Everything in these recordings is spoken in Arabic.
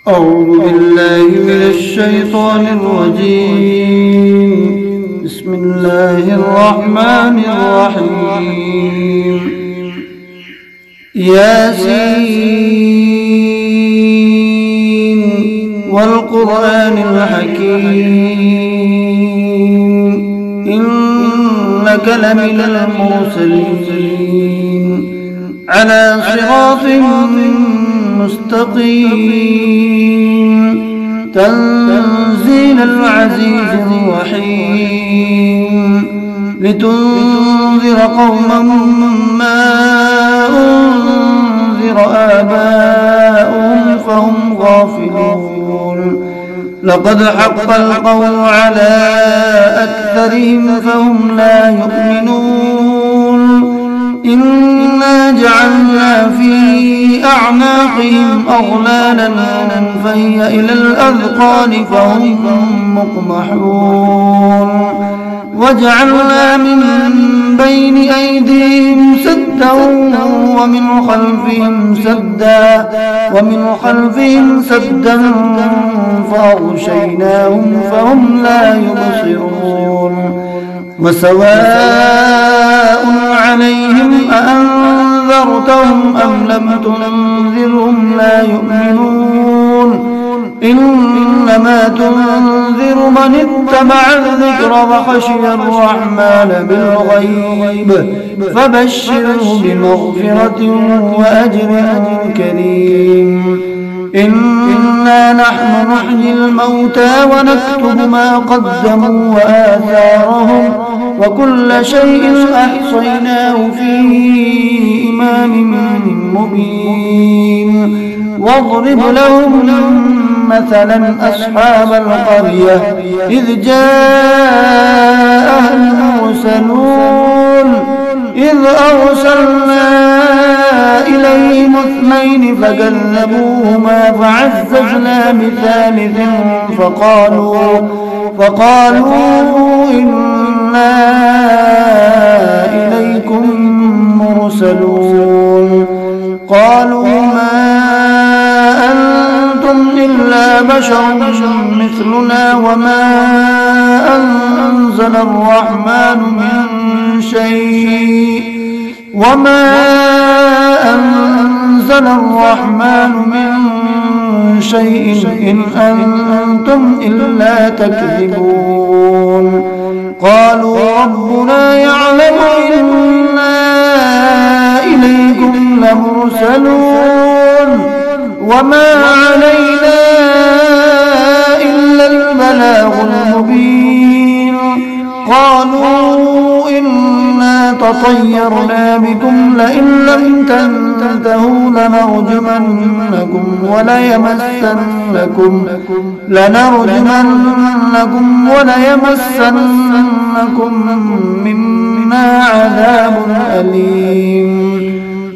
أعوذ بالله من الشيطان الرجيم. بسم الله الرحمن الرحيم. ياسين والقرآن الحكيم إنك لمن المرسلين على صراط مستقيم تنزيل العزيز الرحيم لتنذر قوما ما أنذر آباؤهم فهم غافلون. لقد حق القول على أكثرهم فهم لا يؤمنون. إنا جعلنا في أعناقهم أغلالا فهي إلى الأذقان فهم مقمحون. وجعلنا من بين أيديهم سدا ومن خلفهم سدا فأغشيناهم فهم لا يبصرون. وسواء عليهم أأنذرتهم أم لم تنذرهم لا يؤمنون. إنما تنذر من اتبع الذكر وخشي الرحمن بالغيب فبشره بمغفرة وأجر كريم. إنا نحن نحيي الموتى ونكتب ما قدموا وآثارهم وكل شيء أحصيناه في إمام مبين. واضرب لهم مثلا أصحاب القرية إذ جاءها المرسلون إذ أرسلنا إليهم اثنين فكذبوهما فعززنا بثالث فقالوا إنا إليكم مرسلون. قالوا ما أنتم إلا بشر مثلنا وما أنزل الرحمن من شيء إن أنتم إلا تكذبون. قالوا ربنا يعلم إنا إليكم لمرسلون وما علينا إلا البلاغ المبين. قالوا إنا تطيرنا بكم لئن لم تنتهوا وليمسنكم منا عذاب أليم.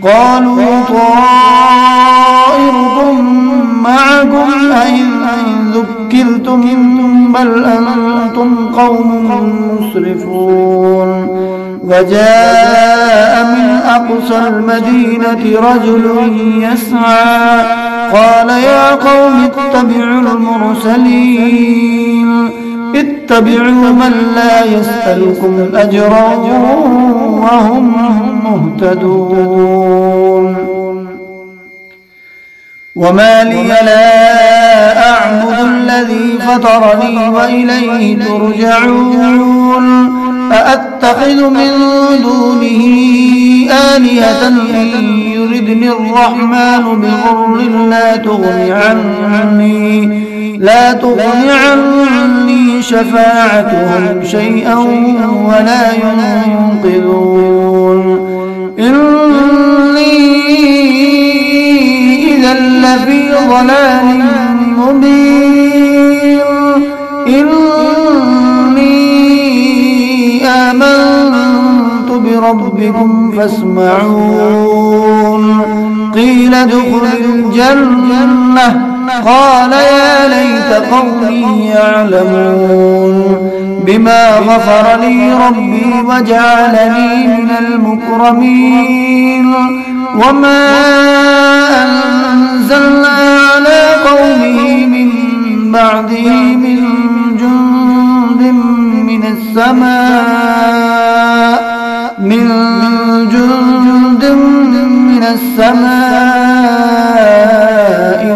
قالوا طائركم معكم أئن ذكرتم بل أنتم قوم مسرفون. وجاء من أقصى المدينة رجل يسعى قال يا قوم اتبعوا من لا يسألكم أجرا وهم مهتدون. وما لي لا أعبد الذي فطرني وإليه ترجعون. أأتخذ من دونه آلهة إن يردني الرحمن بضر لا تغني عني شفاعتهم شيئا ولا ينقذون. إني إذا لفي ضلال مبين. إني آمنت بربكم فاسمعون. قيل ادخل الجنة قال يا ليت قومي يعلمون. بما غفر لي ربي وجعلني من المكرمين. وما أنزلنا على قومه بعده من جند من السماء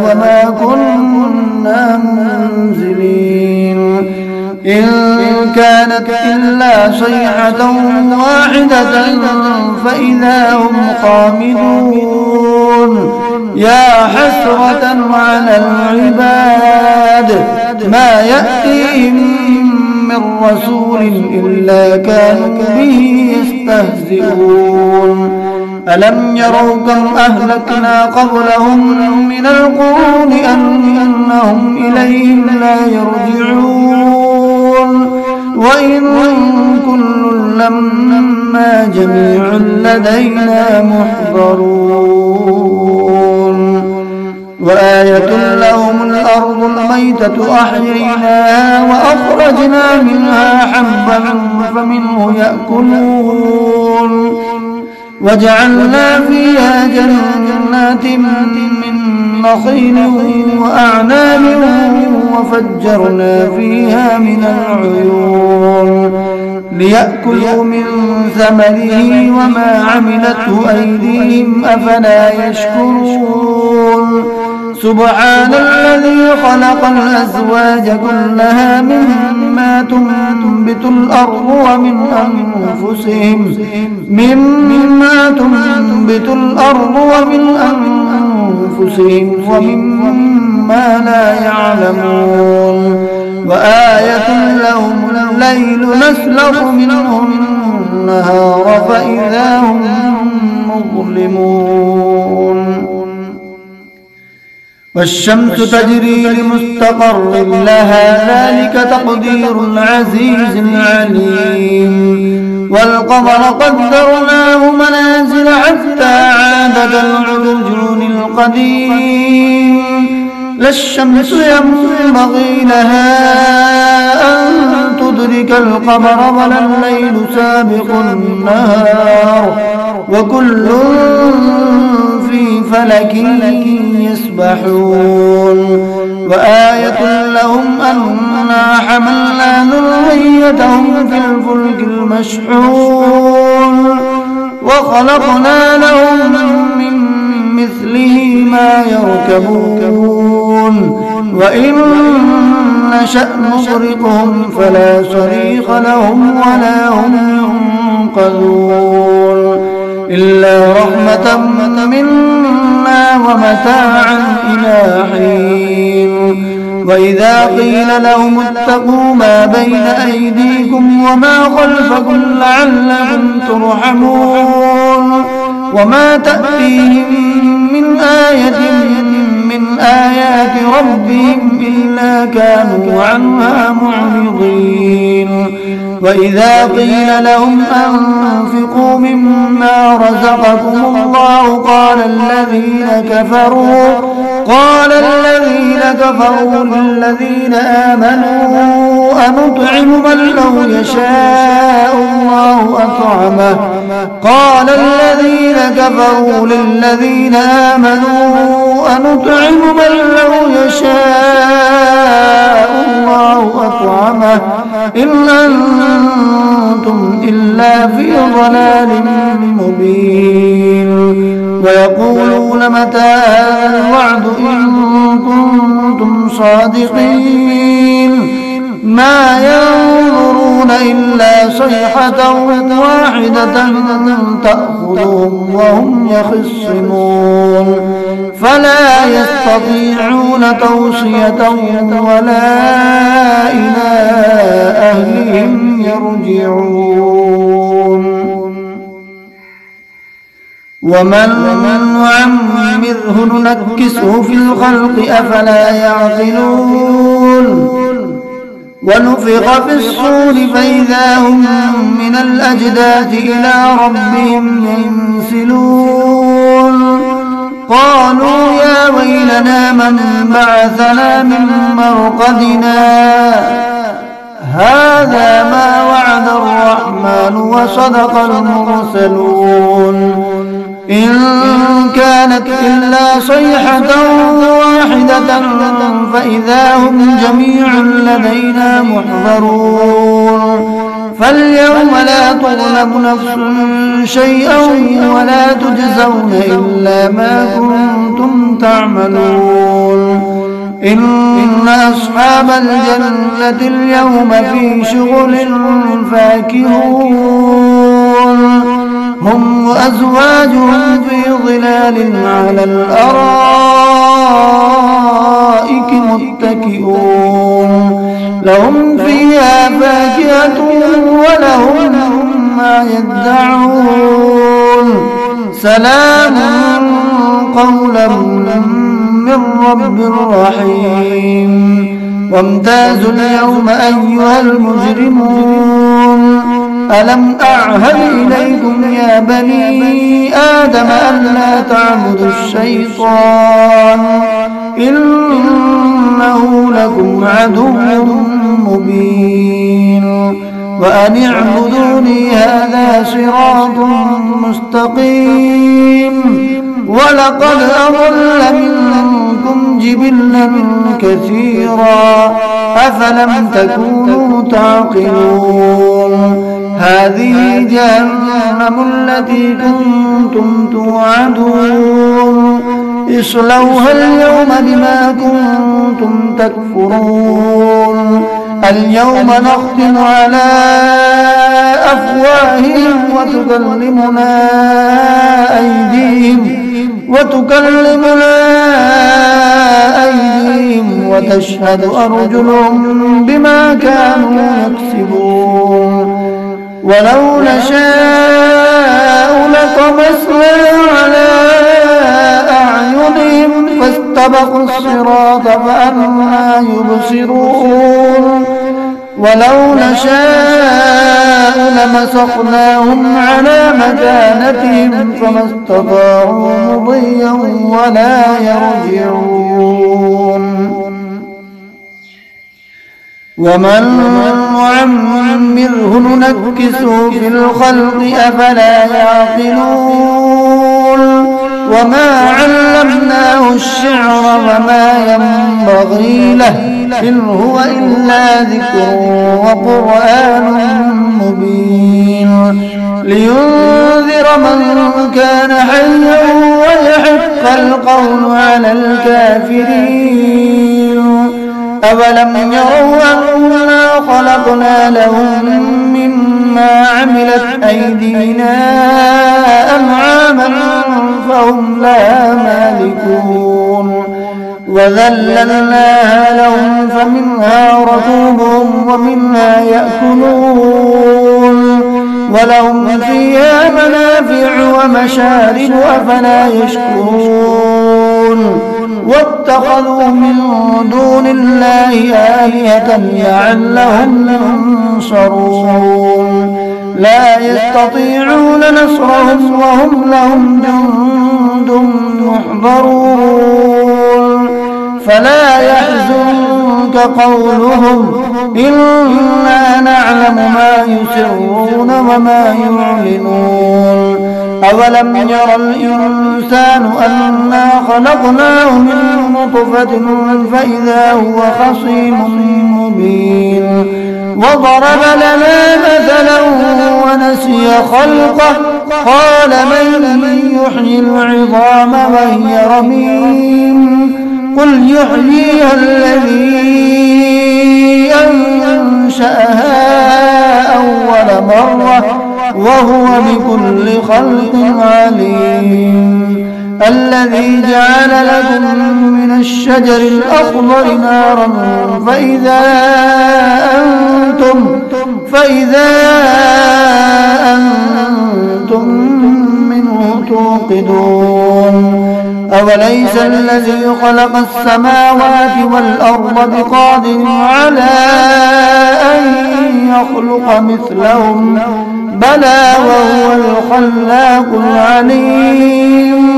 وما كنا منزلين إن كانت إلا صيحة واحدة فإذا هم خامدون يا حسرة على العباد ما يأتيهم من رسول إلا كانوا به يستهزئون ألم يروا كم أهلكنا قبلهم من القرون أنهم إليهم لا يرجعون وإن كل لما جميع لدينا محضرون وآية لهم الأرض الميتة أحييناها وأخرجنا منها حبا فمنه يأكلون وجعلنا فيها جنات من نخيل وأعناب وفجرنا فيها من العيون ليأكلوا من ثمره وما عملته أيديهم أفلا يشكرون سبحان الذي خلق الأزواج كلها مما تنبت الأرض ومن أنفسهم ومما لا يعلمون وآية لهم الليل نسلخ منه النهار فإذا هم مظلمون والشمس تجري لمستقر لها ذلك تقدير العزيز العليم والقمر قدرناه منازل حتى عاد كالعرجون القديم لا الشمس ينبغي لها أن تدرك القمر ولا الليل سابق النهار وكل في فلك يسبحون وآية لهم أنا حملنا ذريتهم في الفلك المشحون وخلقنا لهم من مثله ما يركبون وإن نشأ نغرقهم فلا صريخ لهم ولا هم ينقذون إلا رحمة منا ومتاعا إلى حين وإذا قيل لهم اتقوا ما بين أيديكم وما خلفكم لعلكم ترحمون وما تأتيهم من آية من آيات ربهم إلا كانوا عنها معرضين وإذا قيل لهم أنفقوا مما رزقكم الله قال الذين كفروا للذين آمنوا أنطعم من لو يشاء الله أطعمه قال الذين كفروا للذين آمنوا أنطعم من لو يشاء الله أطعمه إن أنتم إلا في ضلال مبين ويقولون متى هذا الوعد إن كنتم صادقين ما ينظرون إلا صيحة واحدة تأخذهم وهم يخصمون فلا يستطيعون توصية ولا إلى أهلهم يرجعون ومن نعمره ننكسه في الخلق أفلا يعقلون ونفخ في الصور فإذا هم من الأجداث إلى ربهم ينسلون قالوا يا ويلنا من بعثنا من مرقدنا هذا ما وعد الرحمن وصدق المرسلون إن كانت إلا صيحة واحدة فإذا هم جميع لدينا محضرون فاليوم لا تظلم نفس شيئا ولا تجزون إلا ما كنتم تعملون إن أصحاب الجنة اليوم في شغل فاكهون هم وأزواجهم في ظلال على الأرائك متكئون لهم فيها فاكهة ولهم ما يدعون سلام قولا من رب رحيم وامتازوا اليوم أيها المجرمون ألم أعهد إليكم يا بني آدم ألا تعبدوا الشيطان إنه لكم عدو مبين وأن اعبدوني هذا صراط مستقيم ولقد أضل منكم جبلا كثيرا أفلم تكونوا تعقلون هذه جهنم التي كنتم توعدون اصلوها اليوم بما كنتم تكفرون اليوم نختم على أفواههم وتكلمنا أيديهم وتشهد أرجلهم بما كانوا يكسبون ولو نشاء لطمسنا على أعينهم فاستبقوا الصراط فأنى يبصرون ولو نشاء لمسخناهم على مكانتهم فما استطاعوا مضيا ولا يرجعون ومن نعمره ننكسه في الخلق أفلا يعقلون وما علمناه الشعر وما ينبغي له إن هو إلا ذكر وقرآن مبين لينذر من كان حيا ويحق القول على الكافرين أولم يروا أنا خلقنا لهم مما عملت أيدينا أنعاما فهم لها مالكون وذللناها لهم فمنها ركوبهم ومنها يأكلون ولهم فيها منافع ومشارب أفلا يشكرون واتخذوا من دون الله آلهة لعلهم ينصرون لا يستطيعون نصرهم وهم لهم جند محضرون فلا يحزنك قولهم إنا نعلم ما يسرون وما يعلنون أولم ير الإنسان أنا خلقناه من نطفة فإذا هو خصيم مبين وضرب لنا مثلا ونسي خلقه قال من يحيي العظام وهي رميم قل يحييها الذي أنشأها أول مرة وهو بكل خلق عليم الذي جعل لكم من الشجر الأخضر نارا فإذا أنتم منه توقدون أوليس الذي خلق السماوات والأرض بقادر على أن يخلق مثلهم بلى وهو الخلاق العليم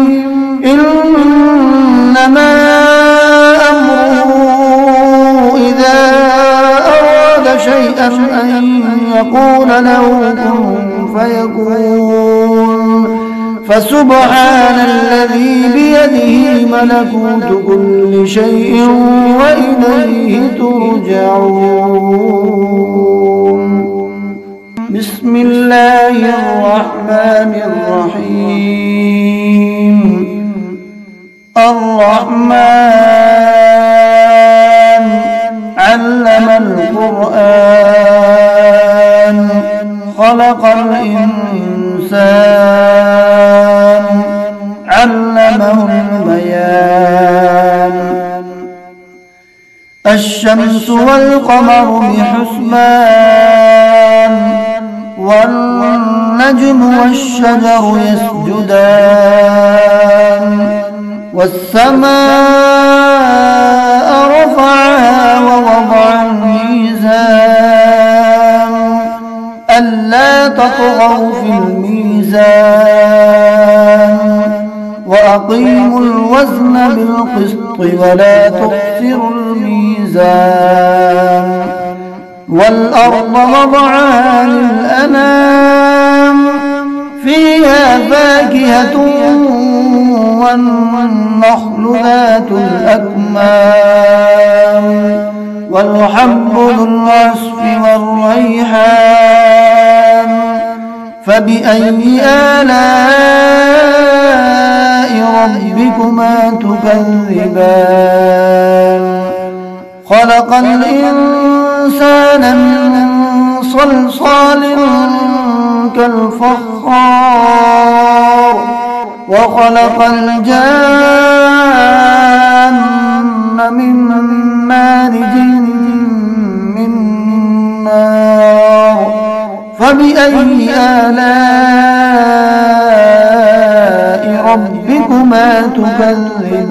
إنما أمره إذا أراد شيئا أن يقول له كن فيكون فسبحان الذي بيده ملكوت كل شيء وإليه ترجعون. بسم الله الرحمن الرحيم. الرحمن علم القرآن خلق الإنسان علمه البيان. الشمس والقمر بحسبان والنجم والشجر يسجدان والسماء رفعها ووضع الميزان ألا تطغوا في الميزان وأقيموا الوزن بالقسط ولا تخسروا الميزان. والأرض وضعها للأنام فيها فاكهة والنخل ذات الأكمام والحب ذو العصف والريحان. فبأي آلاء ربكما تكذبان. خلق الإنسان من صلصال كالفخار وخلق الجان من مارج من نار. فبأي آلاء ربكما تكذبان.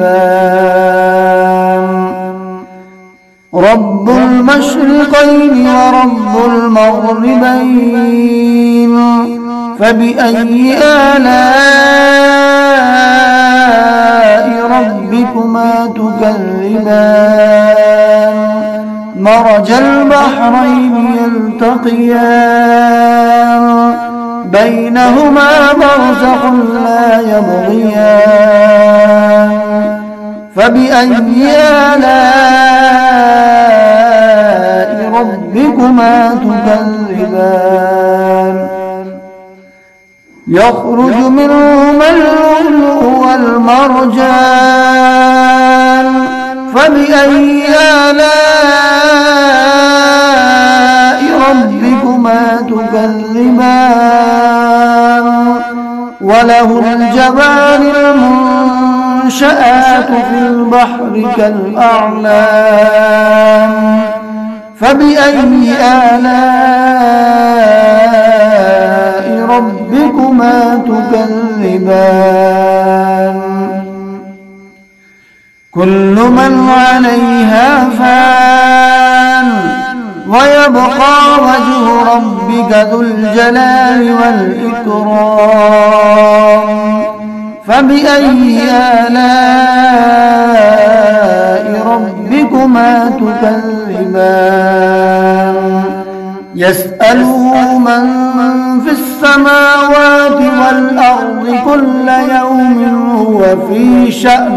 رب المشرقين ورب المغربين. فبأي آلاء ربكما تكذبان. مرج البحرين يلتقيان بينهما برزخ لا يبغيان. فبأي آلاء ربكما تكذبان. يخرج منهما اللؤلؤ والمرجان. فبأي آلاء ربكما تكذبان. وله الجبال المنشآت في البحر كالأعلام. فبأي آلاء ربكما تكذبان. كل من عليها فان ويبقى وجه ربك ذو الجلال والإكرام. فبأي آلاء ربكما تكذبان. يسأله من في السماوات والأرض كل يوم هو في شأن.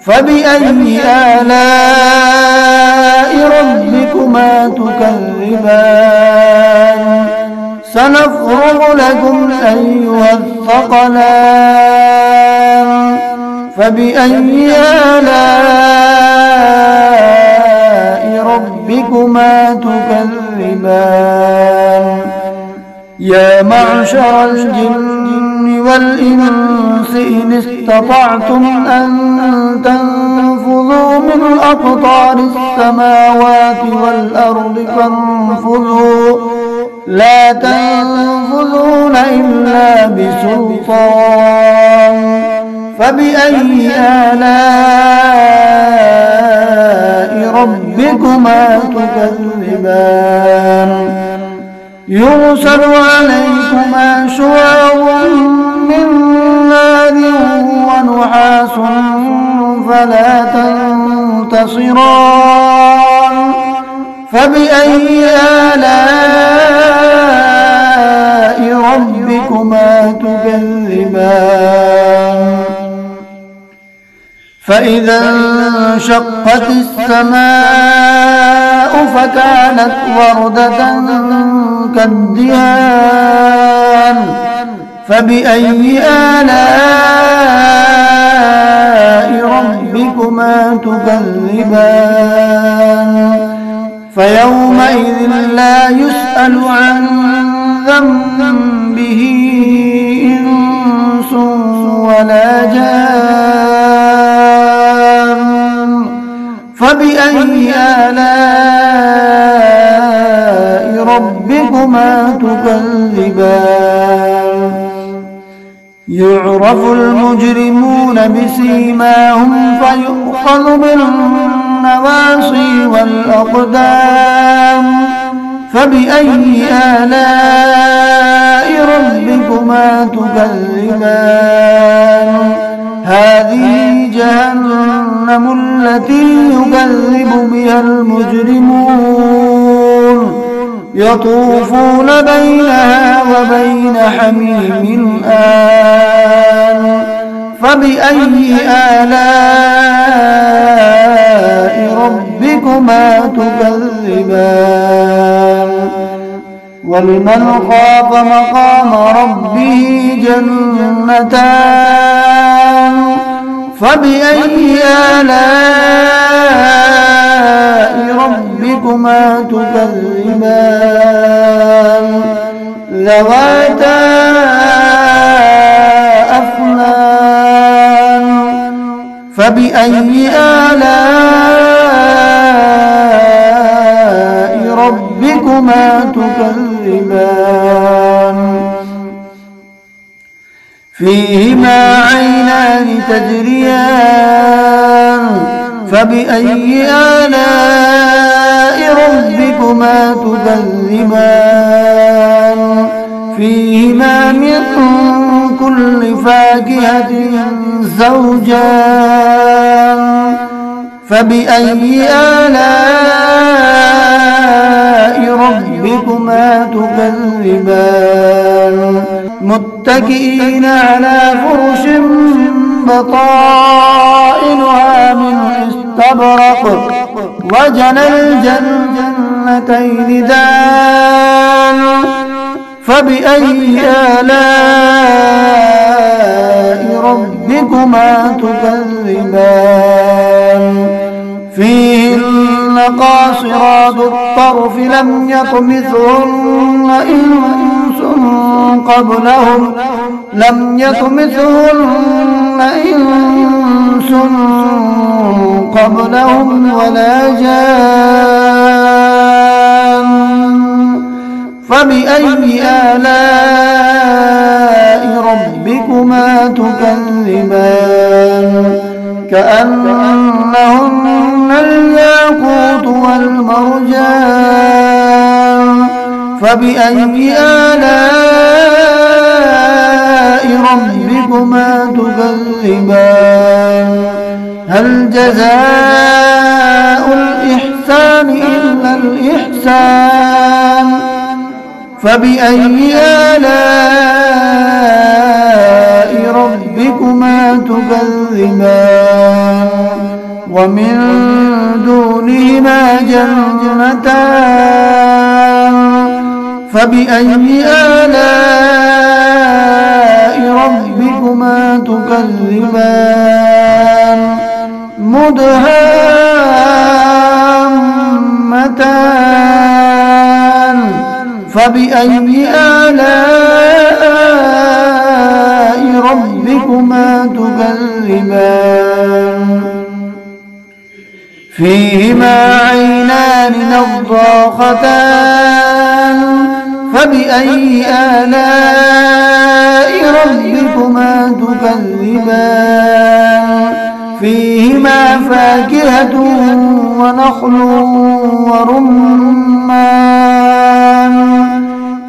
فبأي آلاء ربكما تكذبان. سنفرغ لكم أيها الثقلان. فبأي آلاء ربكما تكذبان. يا معشر الجن والإنس إن استطعتم أن تنفذوا من أقطار السماوات والأرض فانفذوا لا تنفذون إلا بسلطان. فبأي آلاء ربكما تكذبان. يرسل عليكما شواظ من نار ونحاس فلا تنتصران. فبأي آلاء ربكما تكذبان. فإذا انشقت السماء فكانت وردة كالدهان فبأي آلاء ربكما تكذبان فيومئذ لا يسأل عن ذنبه إنس ولا جان فبأي آلاء ربكما تكذبان يعرف المجرمون بسيماهم فيؤخذ بالنواصي والأقدام فبأي آلاء ربكما تكذبان هذه جهنم التي يكذب بها المجرمون يطوفون بينها وبين حميم آن فبأي آلاء ربكما تكذبان ولمن خاف مقام ربه جنتان فبأي آلاء ربكما تكذبان ذواتا أفنان فبأي آلاء ربكما تكذبان فيهما عينان تجريان فبأي آلاء ربكما تكذبان فيهما من كل فاكهة زوجان فبأي آلاء ربكما تكذبان متكئين على فرش بطائنها من استبرق وجنى الجنتين دان فبأي آلاء ربكما تكذبان فيهن قاصرات الطرف لم يطمثهن إنس قبلهم ولا جان فبأي آلاء ربكما تكذبان كأنهن الياقوت والمرجان فبأي آلاء ربكما تكذبان هل جزاء الإحسان إلا الإحسان فبأي آلاء ربكما تكذبان ومن دونهما جنتان فبأي آلاء ربكما تكذبان مدهامتان فبأي آلاء ربكما تكذبان فيهما عينان نضاختان فبأي آلاء ربكما تكذبان فيهما فاكهة ونخل ورمان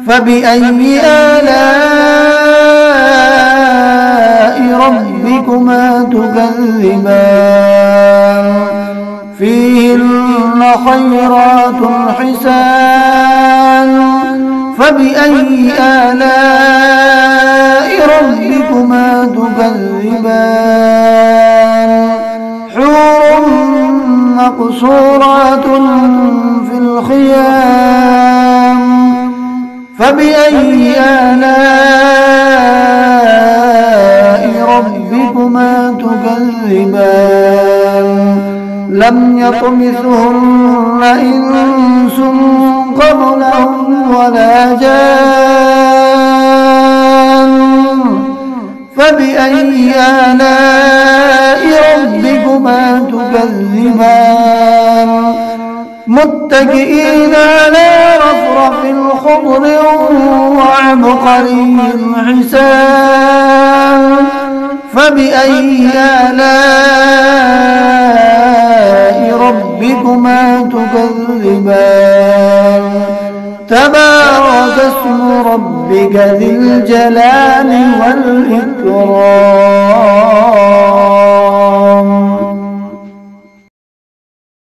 فبأي آلاء ربكما تكذبان فيهن خيرات حسان فبأي آلاء ربكما تكذبان حور مقصورات في الخيام فبأي آلاء ربكما تكذبان لم يطمثهن إنس قبلهم ولا جان فبأي آلاء ربكما تكذبان متكئين على رفرف خضر وعبقري حسان فبأي آلاء ربكما تكذبان تبارك اسم ربك ذي الجلال والإكرام.